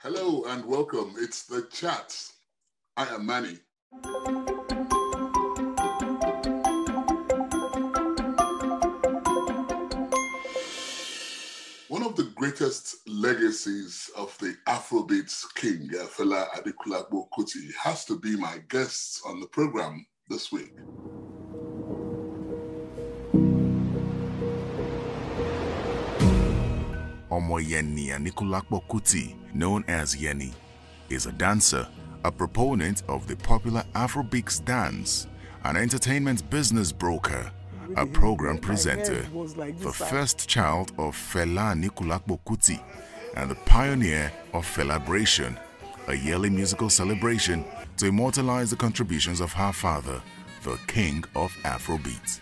Hello and welcome. It's The Chats. I am Manny. One of the greatest legacies of the Afrobeats king, Fela Adekunle Kuti, has to be my guest on the program this week. Yeni Adekunle Kuti, known as Yeni, is a dancer, a proponent of the popular Afrobeats dance, an entertainment business broker, a program presenter, the first child of Fela Adekunle Kuti, and the pioneer of Felabration, a yearly musical celebration to immortalize the contributions of her father, the king of Afrobeat.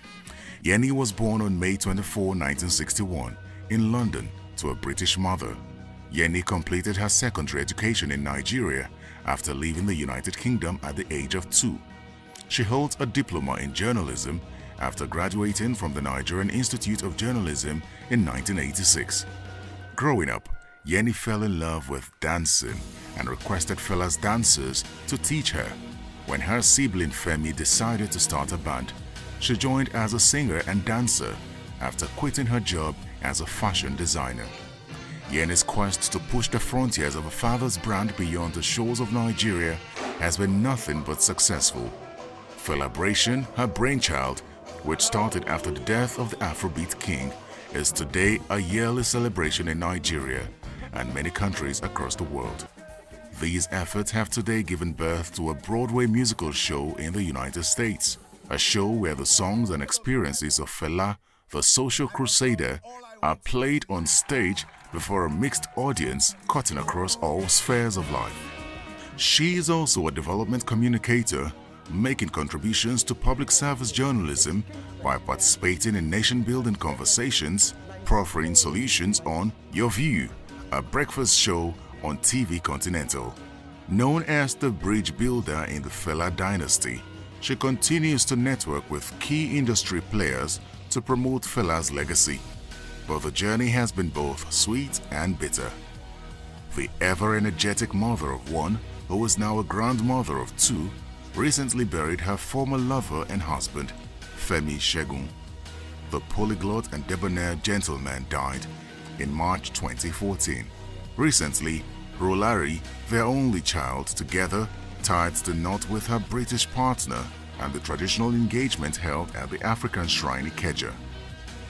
Yeni was born on May 24, 1961, in London, to a British mother. Yeni completed her secondary education in Nigeria after leaving the United Kingdom at the age of 2. She holds a diploma in journalism after graduating from the Nigerian Institute of Journalism in 1986. Growing up, Yeni fell in love with dancing and requested Fela's dancers to teach her. When her sibling Femi decided to start a band, she joined as a singer and dancer after quitting her job as a fashion designer. Yeni's quest to push the frontiers of her father's brand beyond the shores of Nigeria has been nothing but successful. Felabration, her brainchild, which started after the death of the Afrobeat king, is today a yearly celebration in Nigeria and many countries across the world. These efforts have today given birth to a Broadway musical show in the United States, a show where the songs and experiences of Fela, the social crusader, are played on stage before a mixed audience cutting across all spheres of life. She is also a development communicator, making contributions to public service journalism by participating in nation-building conversations, proffering solutions on Your View, a breakfast show on TV Continental. Known as the bridge builder in the Fela dynasty, she continues to network with key industry players to promote Fela's legacy. But the journey has been both sweet and bitter. The ever-energetic mother of one, who is now a grandmother of 2, recently buried her former lover and husband, Femi Shegun. The polyglot and debonair gentleman died in March 2014. Recently, Rolari, their only child, together tied the knot with her British partner and the traditional engagement held at the African Shrine Ikeja.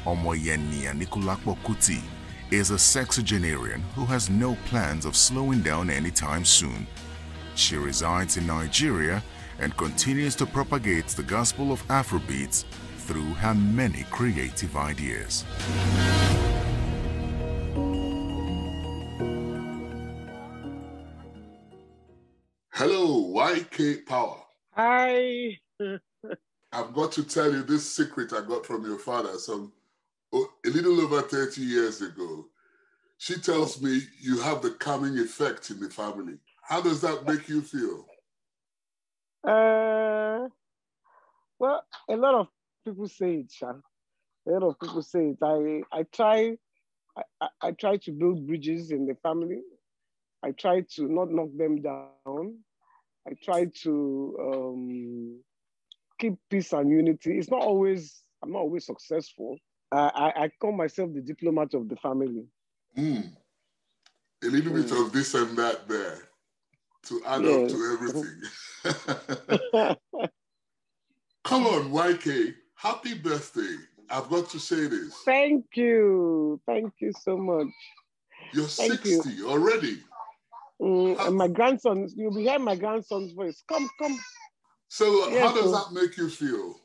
Yeni Adekunle Kuti is a sexagenarian who has no plans of slowing down anytime soon. She resides in Nigeria and continues to propagate the gospel of Afrobeats through her many creative ideas. Hello, YK Power. Hi. I've got to tell you this secret I got from your father a little over 30 years ago. She tells me you have the calming effect in the family. How does that make you feel? Well, a lot of people say it, Sean. A lot of people say it. I try to build bridges in the family. I try to not knock them down. I try to keep peace and unity. I'm not always successful. I call myself the diplomat of the family. A little bit of this and that there to add up to everything. Come on, YK, happy birthday. I've got to say this. Thank you. Thank you so much. You're 60 already. And my grandson, you'll be hearing my grandson's voice. Come. So how does that make you feel?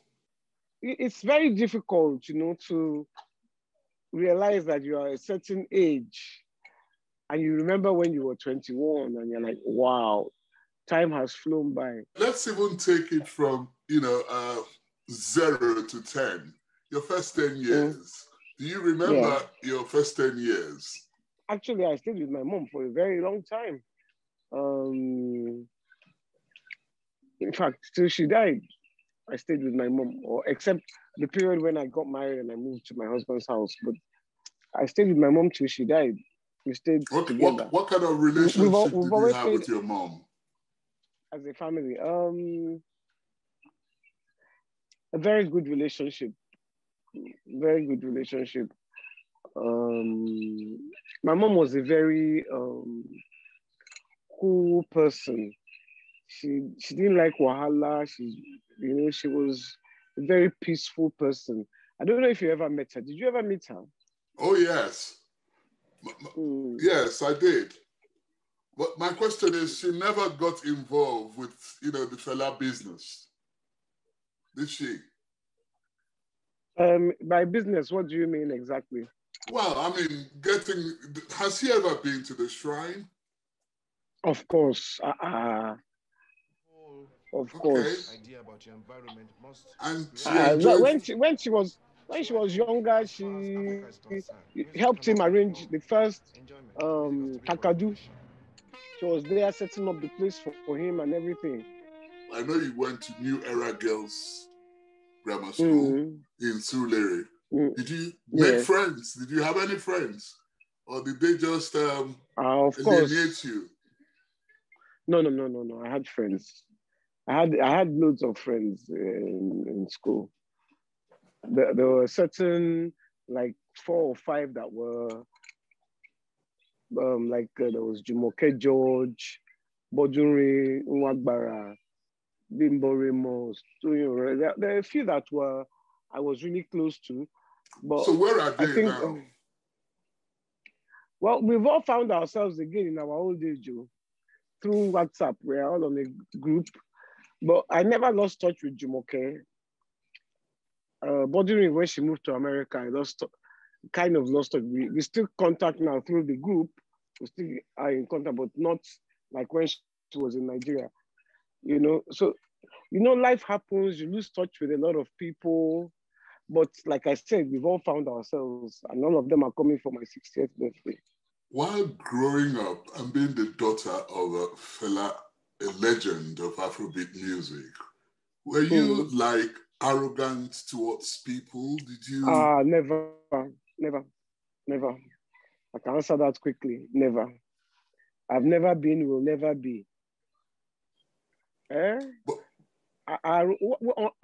It's very difficult, to realize that you are a certain age and you remember when you were 21 and you're like, wow, time has flown by. Let's even take it from, 0 to 10, your first 10 years. Do you remember your first 10 years? Actually, I stayed with my mom for a very long time. In fact, till she died, I stayed with my mom, except the period when I got married and I moved to my husband's house. But I stayed with my mom till she died. We stayed together. What kind of relationship did you have with your mom? As a family, a very good relationship. Very good relationship. My mom was a very cool person. She didn't like wahala. She was a very peaceful person. I don't know if you ever met her. Did you ever meet her? Oh yes, yes, I did. But my question is, she never got involved with the Fela business, did she? By business, what do you mean exactly? Well, I mean, has he ever been to the shrine? Of course. Of course. Idea about your environment must. And when she was younger, she helped him arrange the first Kakadu. She was there setting up the place for him and everything. I know you went to New Era Girls Grammar School in Surulere. Did you make friends? Did you have any friends? Or did they just alienate you? No. I had friends. I had loads of friends in school. There were certain, like 4 or 5 that were there was Jumoke George, Bodunri Nwagbara, Bimbo Ramos. There are a few that I was really close to. But so where are they now? Well, we've all found ourselves again in our old age, through WhatsApp. We're all on a group. But I never lost touch with Jumoke. Bodunri, when she moved to America, I kind of lost touch. We still contact now through the group. We still are in contact, but not like when she was in Nigeria. So life happens. You lose touch with a lot of people. But like I said, we've all found ourselves, and none of them are coming for my 60th birthday. While growing up and being the daughter of Fela, a legend of Afrobeat music, were you like arrogant towards people? Did you? Never. I can answer that quickly. Never. I've never been, will never be.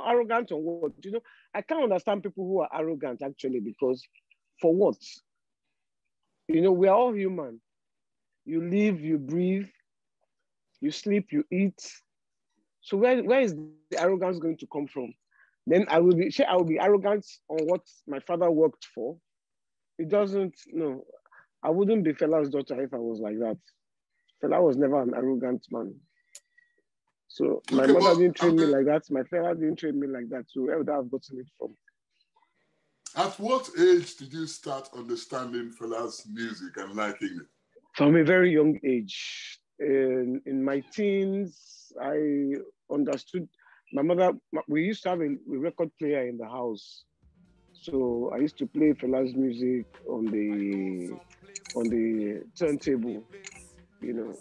Arrogant or what? I can't understand people who are arrogant actually, because for what? We are all human. You live, you breathe, you sleep, you eat. So where is the arrogance going to come from? Then I will be arrogant on what my father worked for. It doesn't, no. I wouldn't be Fela's daughter if I was like that. Fela was never an arrogant man. So my mother didn't train me like that. My father didn't train me like that. So where would I have gotten it from? At what age did you start understanding Fela's music and liking it? From a very young age. In my teens, I understood. My mother, we used to have a record player in the house. So I used to play Fela's music on the turntable.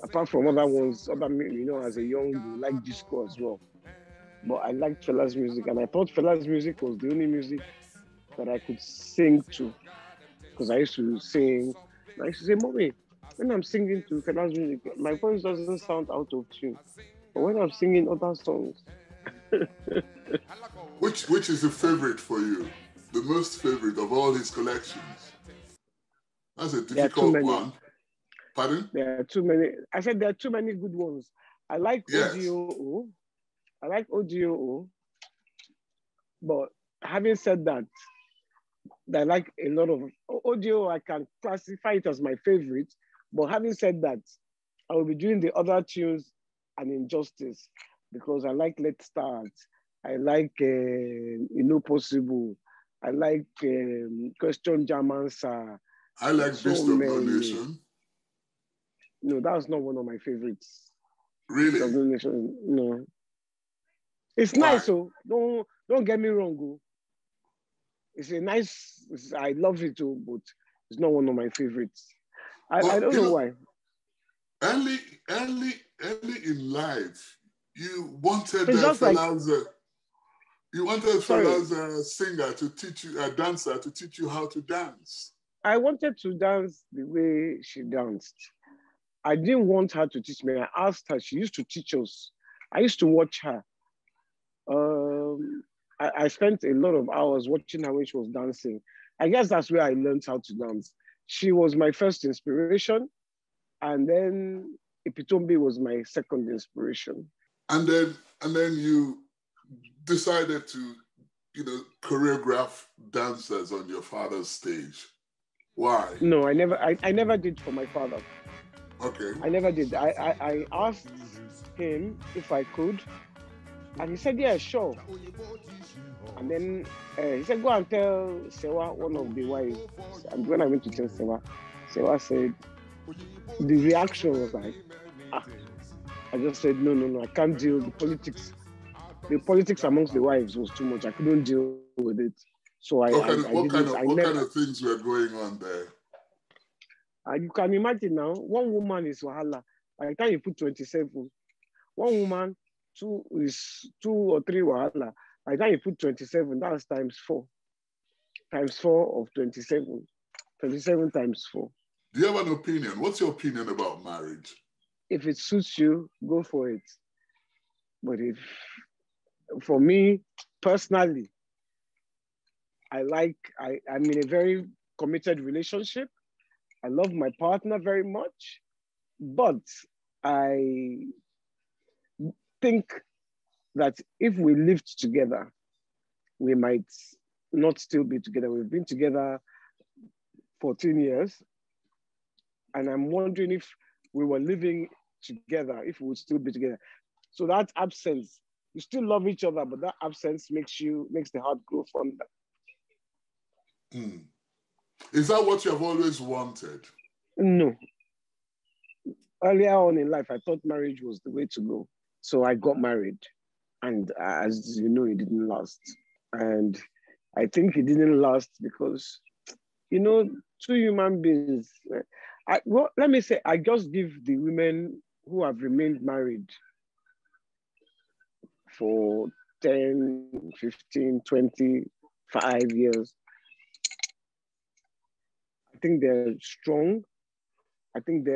Apart from other ones, as a young, you like disco as well. But I liked Fela's music, and I thought Fela's music was the only music that I could sing to. Because I used to sing, I used to say, Mommy, when I'm singing to Fela's music, my voice doesn't sound out of tune. But when I'm singing other songs. Which is the favorite for you? The most favorite of all his collections? That's a difficult one. Pardon? There are too many. I said there are too many good ones. I like ODOO. I like ODOO. But having said that, I like a lot of ODOO. I can classify it as my favorite. But having said that, I will be doing the other tunes an injustice, because I like Let's Start. I like Possible. I like Question Jam Answer. I like Beast of No Nation. No, that's not one of my favorites. Really? No. It's nice, so don't get me wrong. It's a nice. I love it too, but it's not one of my favorites. I don't know why. Early in life, you wanted Fela's singer to teach you, a dancer to teach you how to dance. I wanted to dance the way she danced. I didn't want her to teach me. I asked her. She used to teach us. I used to watch her. I spent a lot of hours watching her when she was dancing. I guess that's where I learned how to dance. She was my first inspiration, and then Ipitombi was my second inspiration. And then you decided to, choreograph dancers on your father's stage. Why? No, I never did for my father. Okay. I never did. I asked him if I could, and he said, yeah, sure. And then he said, go and tell Sewa, one of the wives. And when I went to tell Sewa, Sewa said, the reaction was like, I just said, no, I can't deal with the politics. The politics amongst the wives was too much. I couldn't deal with it. So what kind of things were going on there? You can imagine now, one woman is wahala. By the time you put 27, one woman, two or three wahala. By the time you put 27, that's times 4. Times 4 of 27. 27 times 4. Do you have an opinion? What's your opinion about marriage? If it suits you, go for it. But for me, personally, I'm in a very committed relationship. I love my partner very much, but I think that if we lived together, we might not still be together. We've been together 14 years, and I'm wondering if we were living together, if we would still be together. So that absence, you still love each other, but that absence makes the heart grow fonder. Is that what you have always wanted? No. Earlier on in life, I thought marriage was the way to go. So I got married. And as you know, it didn't last. And I think it didn't last because, two human beings, let me say, I just give the women who have remained married for 10, 15, 25 years. I think they're strong. I think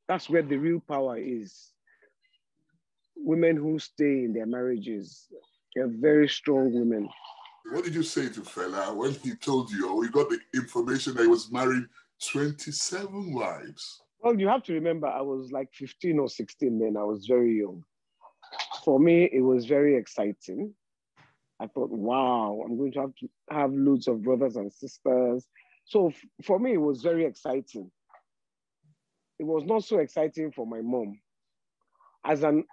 that's where the real power is. Women who stay in their marriages, they're very strong women. What did you say to Fela when he told you, or we got the information that he was married 27 wives? Well, you have to remember, I was like 15 or 16 then. I was very young. For me, it was very exciting. I thought, wow, I'm going to have loads of brothers and sisters. So for me, it was very exciting. It was not so exciting for my mom. As an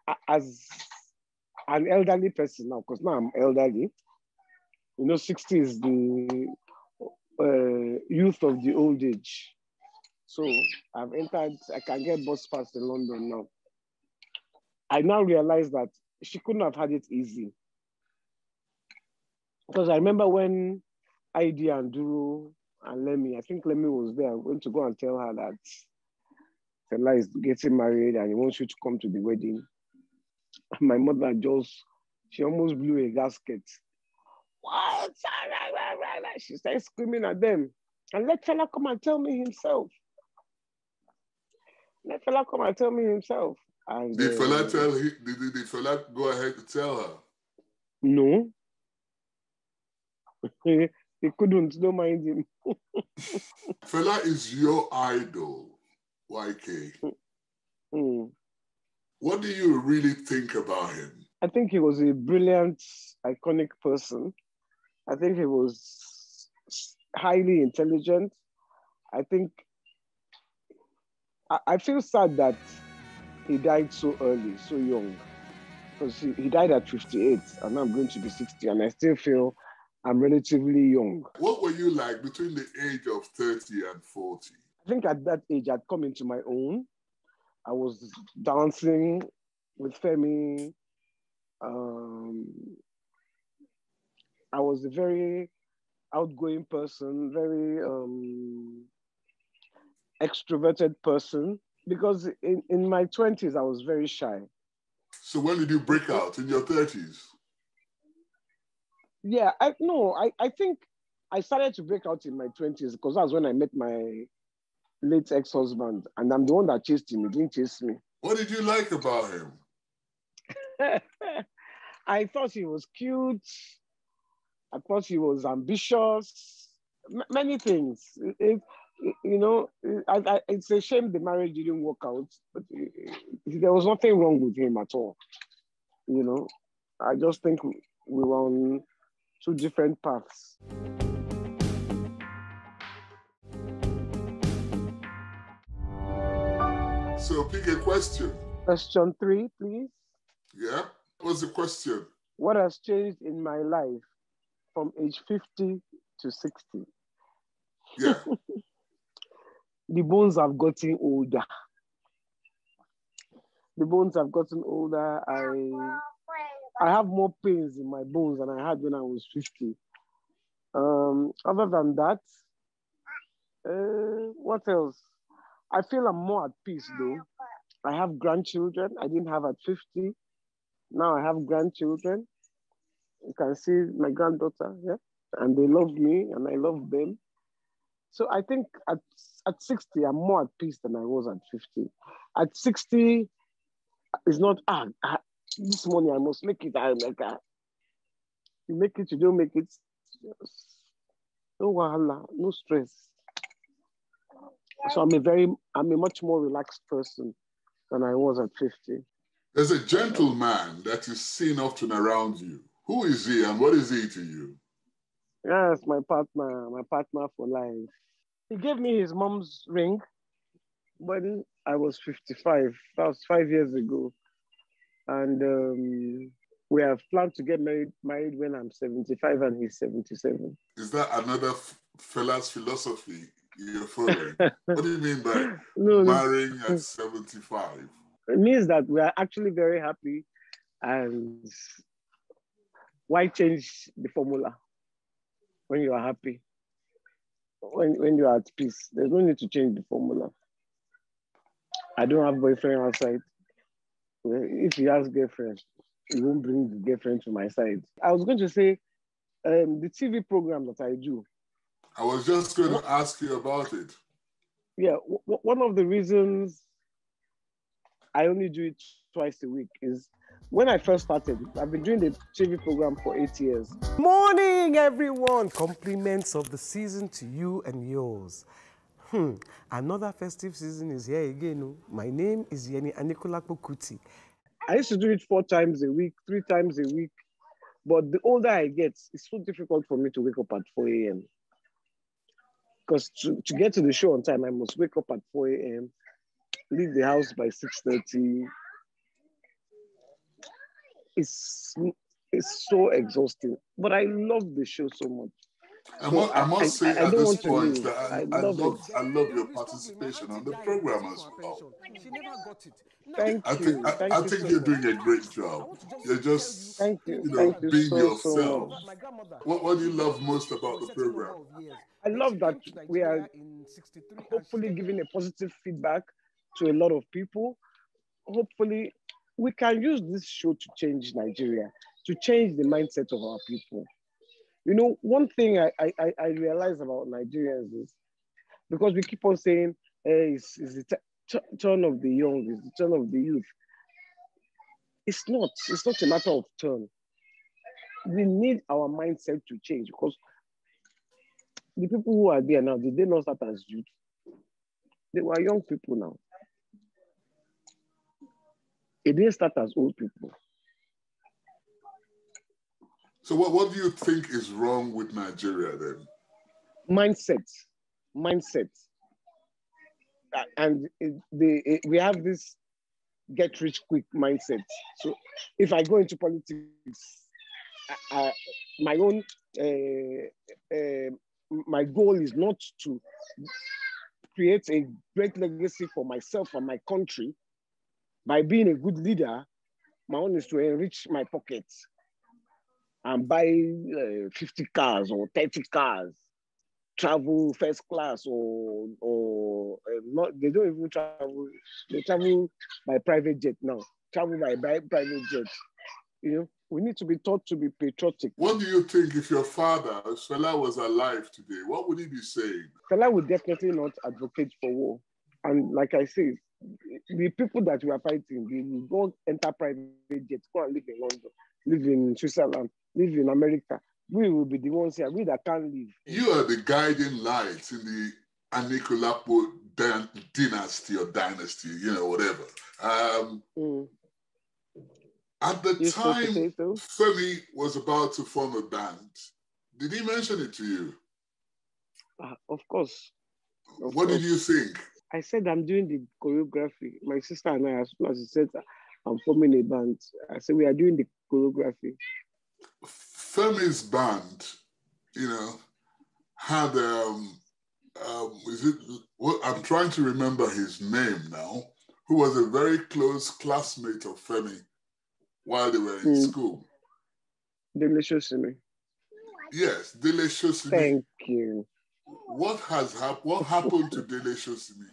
elderly person now, because now I'm elderly, 60 is the youth of the old age. So I've entered, I can get bus pass in London now. I now realize that she couldn't have had it easy. Because I remember when ID and Duro and Lemmy, I think Lemmy was there, I went to go and tell her that Fela is getting married and he wants you to come to the wedding. My mother she almost blew a gasket. What? She started screaming at them. And let Fela come and tell me himself. Let Fela come and tell me himself. And, did Fela go ahead to tell her? No. He couldn't, don't mind him. Fela is your idol, YK. What do you really think about him? I think he was a brilliant, iconic person. I think he was highly intelligent. I feel sad that he died so early, so young. Because he died at 58 and I'm going to be 60 and I still feel I'm relatively young. What were you like between the age of 30 and 40? I think at that age, I'd come into my own. I was dancing with Femi. I was a very outgoing person, very extroverted person, because in my 20s, I was very shy. So when did you break out? In your 30s? Yeah, I think I started to break out in my 20s because that's when I met my late ex-husband, and I'm the one that chased him. He didn't chase me. What did you like about him? I thought he was cute. I thought he was ambitious. Many things. It's a shame the marriage didn't work out, but there was nothing wrong with him at all. I just think we were on two different paths. So pick a question. Question 3, please. Yeah. What's the question? What has changed in my life from age 50 to 60? Yeah. The bones have gotten older. The bones have gotten older. I have more pains in my bones than I had when I was 50. Other than that, what else? I feel I'm more at peace though. I have grandchildren I didn't have at 50. Now I have grandchildren. You can see my granddaughter, yeah? And they love me and I love them. So I think at 60, I'm more at peace than I was at 50. At 60, it's not, this morning I must make it. You make it, you don't make it. No wahala, no stress. So I'm a much more relaxed person than I was at 50. There's a gentleman that is seen often around you. Who is he and what is he to you? Yes, my partner for life. He gave me his mom's ring when I was 55. That was 5 years ago. And we have planned to get married when I'm 75 and he's 77. Is that another fella's philosophy you're following? What do you mean by marrying at 75? It means that we are actually very happy, and why change the formula when you are happy? When you are at peace, there's no need to change the formula. I don't have boyfriend outside. If he has girlfriend, he won't bring the girlfriend to my side. I was going to say, the TV program that I do. I was just going to ask you about it. Yeah, one of the reasons I only do it twice a week is when I first started, I've been doing the TV program for 8 years. Morning, everyone. Compliments of the season to you and yours. Another festive season is here again. My name is Yeni Anikulapo Kuti. I used to do it 4 times a week, 3 times a week. But the older I get, it's so difficult for me to wake up at 4 a.m. Because to get to the show on time, I must wake up at 4 a.m., leave the house by 6:30. It's so exhausting. But I love the show so much. I must say at this point that I love your participation on the program as well. I think you're doing a great job. You're just being yourself. What do you love most about the program? I love that we are hopefully giving a positive feedback to a lot of people. Hopefully, we can use this show to change Nigeria, to change the mindset of our people. You know, one thing I realize about Nigerians is, because we keep on saying, hey, it's the turn of the young, it's the turn of the youth. It's not a matter of turn. We need our mindset to change, because the people who are there now, did they not start as youth? They were young people now. It didn't start as old people. So what do you think is wrong with Nigeria then? Mindset. And we have this get rich quick mindset. So if I go into politics, my goal is not to create a great legacy for myself and my country by being a good leader. My own is to enrich my pockets and buy 50 cars or 30 cars, travel first class or not. They don't even travel. They travel by private jet now. Travel by private jet. You know, We need to be taught to be patriotic. What do you think if your father, Fela, was alive today? What would he be saying? Fela would definitely not advocate for war. And like I say, the people that we are fighting, they will go enter private jets, go and live in London, live in Switzerland, live in America. We will be the ones here, we that can't live. You are the guiding light in the Anikulapo dynasty or dynasty, whatever. At the time Femi was about to form a band, did he mention it to you? Of course. What did you think? I said I'm doing the choreography. My sister and I, as soon as she said I'm forming a band, I said we are doing the choreography. Femi's band, had I'm trying to remember his name now, who was a very close classmate of Femi while they were in school. Dele Sosimi. Yes, Dele Sosimi. Thank you. What happened to Dele Sosimi?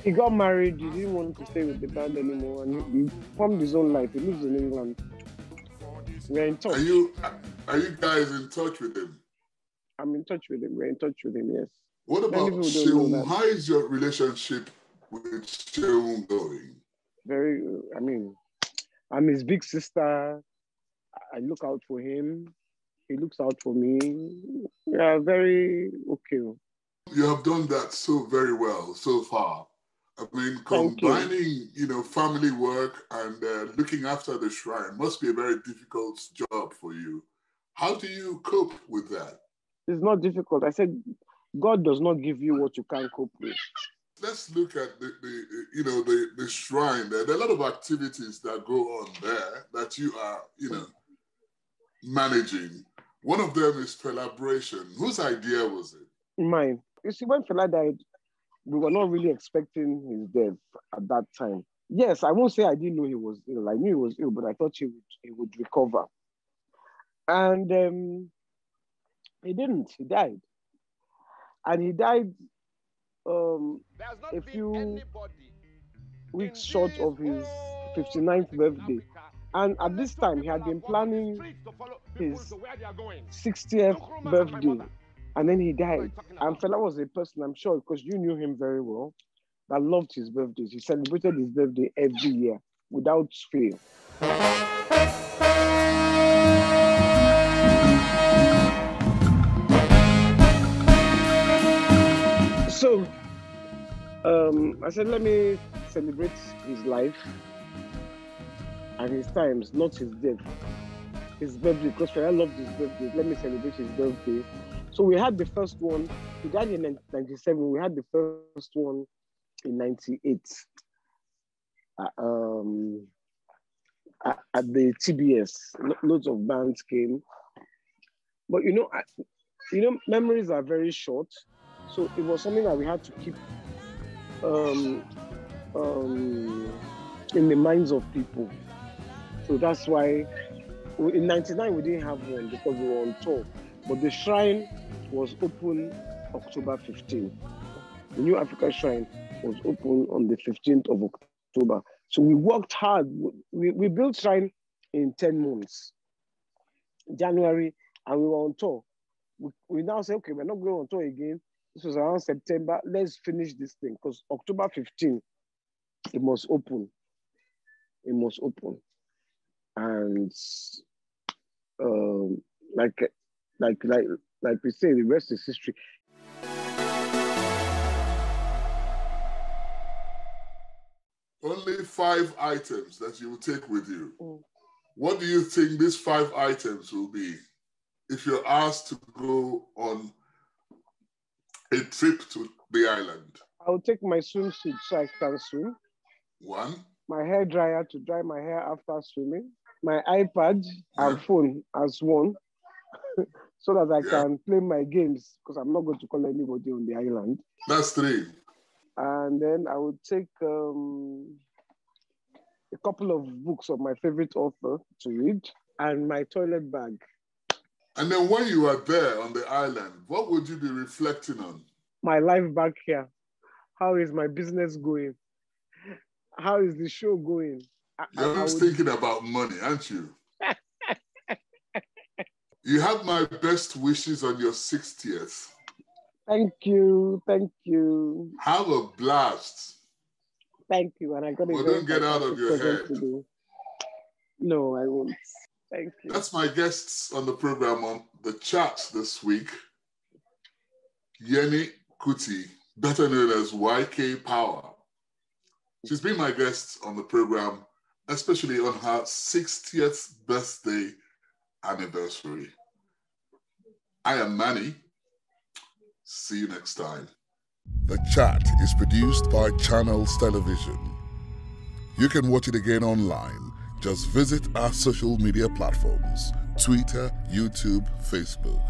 He got married. He didn't want to stay with the band anymore, and he formed his own life. He lives in England. We're in touch. Are you guys in touch with him? I'm in touch with him. We're in touch with him, yes. What about Seun? How is your relationship with Seun going? I'm his big sister. I look out for him. He looks out for me. We are very okay. You have done that so very well so far. I mean, combining, family work and looking after the shrine must be a very difficult job for you. How do you cope with that? It's not difficult. I said, God does not give you what you can't cope with. Let's look at the shrine there. There are a lot of activities that go on there that you are, managing. One of them is Felabration. Whose idea was it? Mine. You see, when Fela died, we were not really expecting his death at that time. Yes, I won't say I didn't know he was ill. I knew he was ill, but I thought he would recover. And he didn't. He died. And he died a few weeks short of his 59th birthday. And at this time, he had been planning his 60th birthday. And then he died. And Fela was a person, I'm sure, because you knew him very well, that loved his birthdays. He celebrated his birthday every year without fail. So, I said, let me celebrate his life and his times, not his death. His birthday, because Fela loved his birthday. Let me celebrate his birthday. So we had the first one. He died in 1997. We had the first one in 1998 at the TBS. Loads of bands came. But memories are very short. So it was something that we had to keep in the minds of people. So that's why in 99 we didn't have one because we were on tour. But the shrine was open October 15th. The New Africa Shrine was open on the 15th of October. So we worked hard. We built shrine in 10 months. January, and we were on tour. We now say, okay, we're not going on tour again. This was around September. Let's finish this thing because October 15th, it must open. It must open. And like we say, the rest is history. Only 5 items that you will take with you. What do you think these 5 items will be if you're asked to go on a trip to the island? I'll take my swimsuit so I can swim. 1. My hair dryer to dry my hair after swimming. My iPad and phone as 1. So that I can play my games because I'm not going to call anybody on the island. That's 3. And then I would take a couple of books of my favorite author to read and my toilet bag. And then when you are there on the island, what would you be reflecting on? My life back here. How is my business going? How is the show going? You're always thinking about money, aren't you? You have my best wishes on your 60th. Thank you. Thank you. Have a blast. Thank you. And I got it. Well, don't get out of your head. No, I won't. Thank you. That's my guests on the program on the chat this week. Yeni Kuti, better known as YK Power. She's been my guest on the program, especially on her 60th birthday anniversary. I am Manny. See you next time. The Chat is produced by Channels Television. You can watch it again online. Just visit our social media platforms: Twitter, YouTube, Facebook.